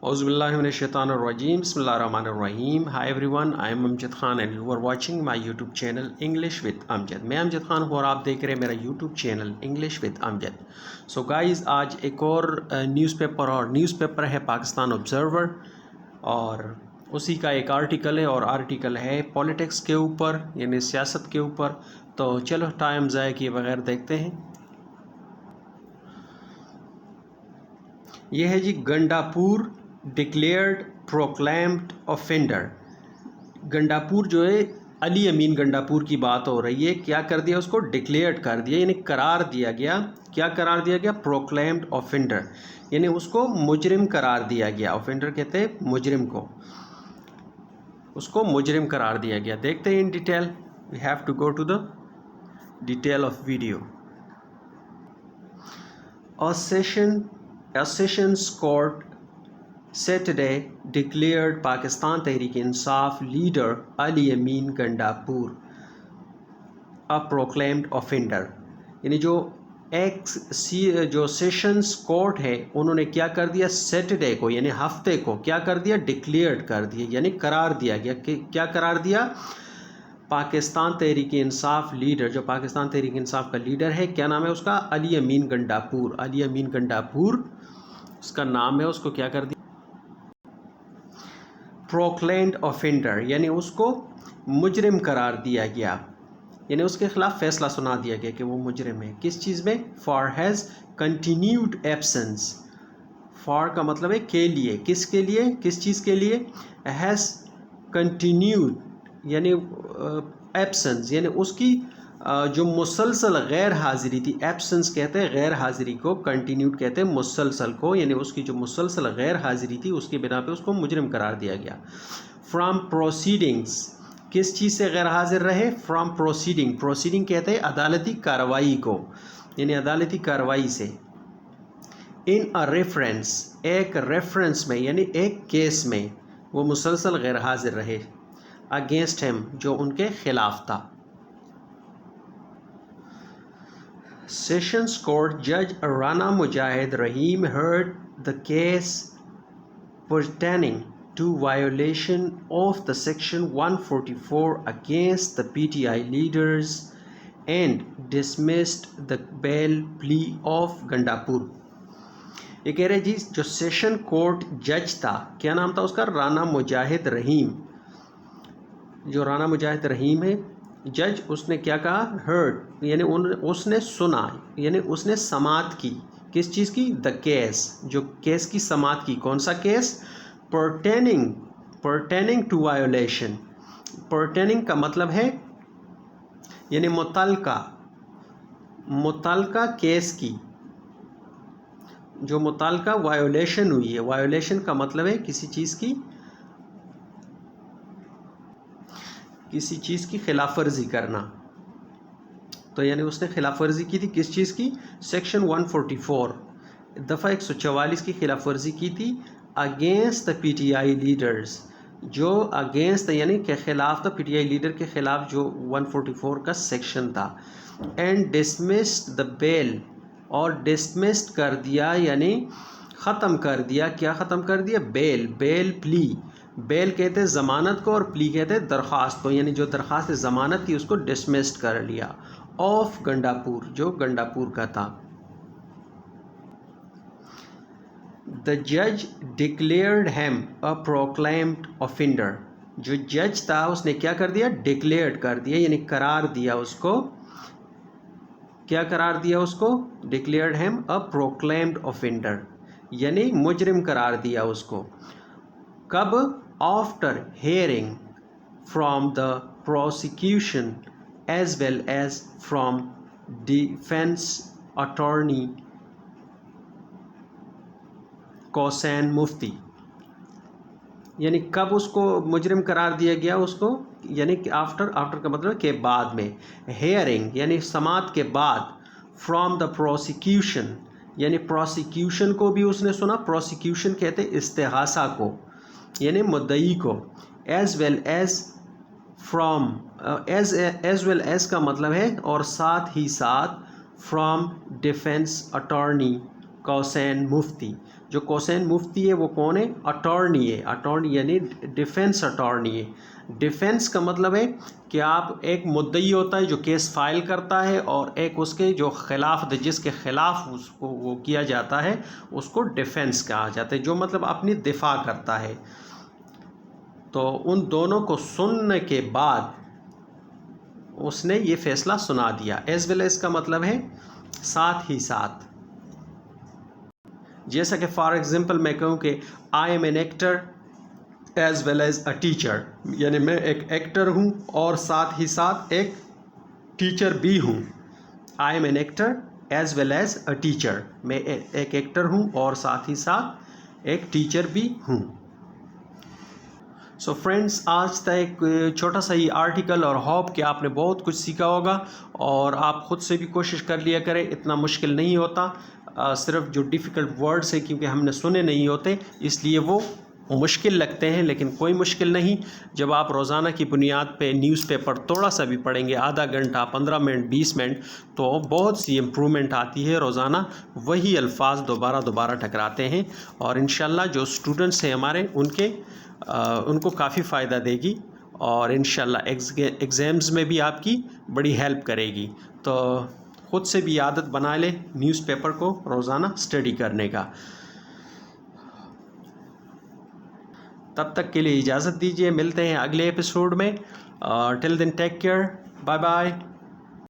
Auzu billahi minash shaitanir rajim. Bismillahir rahmanir rahim. Hi everyone, I am Amjad Khan and you are watching my YouTube channel English with Amjad. मैं अमजद खान हूँ और आप देख रहे हैं मेरा YouTube channel English with Amjad. So guys, आज एक और न्यूज़पेपर है पाकिस्तान ऑब्जर्वर और उसी का एक आर्टिकल है और आर्टिकल है पॉलिटिक्स के ऊपर यानी सियासत के ऊपर. तो चलो टाइम ज़ाया किए बगैर देखते हैं. यह है जी Gandapur declared proclaimed offender. Gandapur जो है अली अमीन गंडापुर की बात हो रही है. क्या कर दिया उसको? डिक्लेयर्ड कर दिया यानी करार दिया गया. क्या करार दिया गया? प्रोक्लेम्ड ऑफेंडर यानी उसको मुजरिम करार दिया गया. ऑफेंडर कहते हैं मुजरिम को, उसको मुजरिम करार दिया गया. देखते हैं in detail. We have to go to the detail of video. A sessions court Saturday declared Pakistan Tehreek-e-Insaf leader Ali Amin Gandapur a proclaimed offender. यानी जो सेशंस कोर्ट है उन्होंने क्या कर दिया? सैटरडे को यानी हफ्ते को क्या कर दिया? डिक्लेयर्ड कर दिया यानी करार दिया गया. क्या करार दिया? पाकिस्तान तहरीक इंसाफ लीडर, जो पाकिस्तान तहरीक इंसाफ का लीडर है, क्या नाम है उसका? अली अमीन गंडापुर. अली अमीन गंडापुर उसका नाम है. उसको क्या कर दिया? प्रोक्लेम्ड ऑफेंडर यानी उसको मुजरिम करार दिया गया यानी उसके खिलाफ फैसला सुना दिया गया कि वो मुजरिम है. किस चीज़ में? For has continued absence. For का मतलब है के लिए. किसके लिए? किस चीज़ के लिए? हैज़ कंटिन्यूड यानी एब्सेंस यानी उसकी जो मुसलसल गैर हाज़िरी थी. एब्सेंस कहते हैं गैर हाज़िरी को, कंटिन्यूड कहते हैं मुसलसल को. यानी उसकी जो मुसलसल गैर हाज़िरी थी उसकी बिना पे उसको मुजरिम करार दिया गया. From proceedings. किस चीज़ से गैर हाजिर रहे? From proceeding. प्रोसीडिंग कहते हैं अदालती कार्रवाई को यानी अदालती कार्रवाई से. इन अ रेफरेंस, एक रेफरेंस में यानी एक केस में वो मुसलसल गैर हाजिर रहे. अगेंस्ट हिम जो उनके खिलाफ था. Sessions Court Judge Rana Mujahid Rahim heard the case pertaining to violation of the Section 144 against the PTI leaders and dismissed the bail plea of Gandapur. ये कह रहे जी जो सेशन कोर्ट जज था, क्या नाम था उसका? राना मुजाहिद रहीम. जो राना मुजाहिद रहीम है जज, उसने क्या कहा? हर्ड यानी उसने सुना यानी उसने समाअत की. किस चीज़ की? द केस, जो केस की समाअत की. कौन सा केस? Pertaining to violation. पर्टेनिंग का मतलब है यानी मुतलका केस की. जो मुतलका वायोलेशन हुई है. वायोलेशन का मतलब है किसी चीज़ की खिलाफ वर्जी करना. तो यानी उसने खिलाफ वर्जी की थी. किस चीज़ की? सेक्शन 144 दफ़ा 144 की खिलाफ वर्जी की थी. अगेंस्ट द पीटीआई लीडर्स, जो अगेंस्ट यानी के ख़िलाफ़ था, पीटीआई लीडर के ख़िलाफ़ जो 144 का सेक्शन था. एंड डिसमिस्ड द बेल, और डिसमिस्ड कर दिया यानी ख़त्म कर दिया. क्या ख़त्म कर दिया? Bell plea. बेल कहते हैं ज़मानत को और प्ली कहते हैं दरख्वास्त को. यानी जो दरख्वास्त ज़मानत थी उसको डिसमिस्ड कर लिया. ऑफ गंडापुर, जो गंडापुर का था. द जज declared him a proclaimed offender. जो जज था उसने क्या कर दिया? डिक्लेयर्ड कर दिया यानी करार दिया उसको. क्या करार दिया उसको? Declared him a proclaimed offender यानी मुजरिम करार दिया उसको. कब? After hearing from the prosecution as well as from defence attorney कोसैन Mufti. यानी कब उसको मुजरिम करार दिया गया उसको? यानी कि आफ्टर का मतलब के बाद में. हेयरिंग यानी समाअत के बाद. फ्रॉम द प्रोसिक्यूशन यानी प्रोसिक्यूशन को भी उसने सुना. प्रोसिक्यूशन कहते हैं इस्तेगासा को यानी मुद्दई को. As well as from, as well as का मतलब है और साथ ही साथ फ्रॉम डिफेंस अटॉर्नी कोसैन मुफ्ती. جو کوسین مفتی ہے وہ کون ہے؟ اٹارنی ہے. اٹارنی یعنی ڈیفینس اٹارنی ہے. ڈیفینس کا مطلب ہے کہ آپ ایک مدعی ہوتا ہے جو کیس فائل کرتا ہے، اور ایک اس کے جو خلاف، جس کے خلاف اس کو وہ کیا جاتا ہے اس کو ڈیفینس کہا جاتا ہے، جو مطلب اپنی دفاع کرتا ہے. تو ان دونوں کو سننے کے بعد اس نے یہ فیصلہ سنا دیا. ایز ویل ایز کا مطلب ہے ساتھ ہی ساتھ. جیسا کہ فار ایگزامپل میں کہوں کہ I am an actor as well as a teacher, یعنی میں ایک ایکٹر ہوں اور ساتھ ہی ساتھ ایک ٹیچر بھی ہوں. I am an actor as well as a teacher, میں ایک ایکٹر ہوں اور ساتھ ہی ساتھ ایک ٹیچر بھی ہوں. سو فرینڈس، آج تک ایک چھوٹا سا یہ آرٹیکل، اور ہوپ کہ آپ نے بہت کچھ سیکھا ہوگا، اور آپ خود سے بھی کوشش کر لیا کریں. اتنا مشکل نہیں ہوتا، صرف جو ڈیفیکلٹ ورڈس ہیں کیونکہ ہم نے سنے نہیں ہوتے اس لیے وہ مشکل لگتے ہیں، لیکن کوئی مشکل نہیں. جب آپ روزانہ کی بنیاد پہ نیوز پیپر تھوڑا سا بھی پڑھیں گے، آدھا گھنٹہ، 15 منٹ، 20 منٹ، تو بہت سی امپرومنٹ آتی ہے. روزانہ وہی الفاظ دوبارہ ٹکراتے ہیں، اور انشاءاللہ جو اسٹوڈنٹس ہیں ہمارے ان کو کافی فائدہ دے گی، اور انشاءاللہ ایگزامز میں بھی آپ کی بڑی ہیلپ کرے گی. تو خود سے بھی عادت بنا لے نیوز پیپر کو روزانہ اسٹڈی کرنے کا. تب تک کے لیے اجازت دیجیے، ملتے ہیں اگلے ایپیسوڈ میں. ٹل دین ٹیک کیئر، بائے بائے.